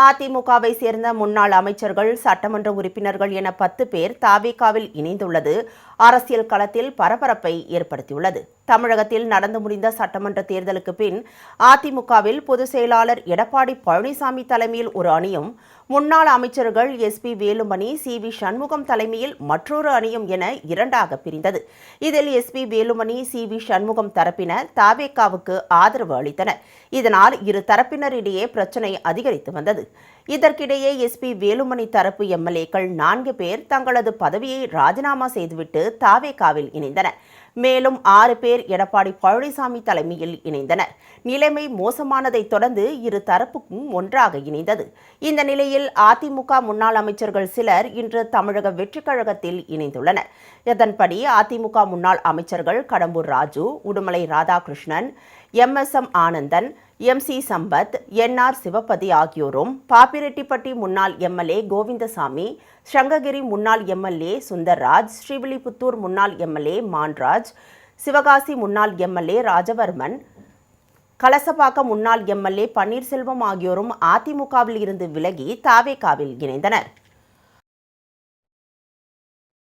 அதிமுகவை சேர்ந்த முன்னாள் அமைச்சர்கள், சட்டமன்ற உறுப்பினர்கள் என 10 பேர் தவேகாவில் இணைந்துள்ளது அரசியல் களத்தில் பரபரப்பை ஏற்படுத்தியுள்ளது. தமிழகத்தில் நடந்து முடிந்த சட்டமன்ற தேர்தலுக்கு பின் அதிமுகவில் பொதுச் செயலாளர் எடப்பாடி பழனிசாமி தலைமையில் ஒரு அணியும், முன்னாள் அமைச்சர்கள் எஸ்.பி. வேலுமணி, சி.வி. சண்முகம் தலைமையில் மற்றொரு அணியும் என இரண்டாக பிரிந்தது. இதில் எஸ்.பி. வேலுமணி, சி.வி. சண்முகம் தரப்பினர் தவேகாவுக்கு ஆதரவு அளித்தனர். இதனால் இரு தரப்பினரிடையே பிரச்சினை அதிகரித்து வந்தது. இதற்கிடையே எஸ்.பி. வேலுமணி தரப்பு எம்எல்ஏக்கள் 4 பேர் தங்களது பதவியை ராஜினாமா செய்துவிட்டு தவேகாவில் இணைந்தனர். மேலும் 6 பேர் எடப்பாடி பழனிசாமி தலைமையில் இணைந்தனர். நிலைமை மோசமானதை தொடர்ந்து இரு தரப்புக்கும் ஒன்றாக இணைந்தது. இந்த நிலையில் அதிமுக முன்னாள் அமைச்சர்கள் சிலர் இன்று தமிழக வெற்றிக் கழகத்தில் இணைந்துள்ளனர். இதன்படி அதிமுக முன்னாள் அமைச்சர்கள் கடம்பூர் ராஜு, உடுமலை ராதாகிருஷ்ணன், எம்.எஸ்.எம். ஆனந்தன், எம்.சி. சம்பத், என்.ஆர். சிவபதி ஆகியோரும், பாப்பிரெட்டிப்பட்டி முன்னாள் எம்எல்ஏ கோவிந்தசாமி, சங்ககிரி முன்னாள் எம்எல்ஏ சுந்தர்ராஜ், ஸ்ரீவில்லிபுத்தூர் முன்னாள் எம்எல்ஏ மான்ராஜ், சிவகாசி முன்னாள் எம்எல்ஏ ராஜவர்மன், கலசபாக்கம் முன்னாள் எம்எல்ஏ பன்னீர்செல்வம் ஆகியோரும் அதிமுகவில் இருந்து விலகி தவேகாவில் இணைந்தனர்.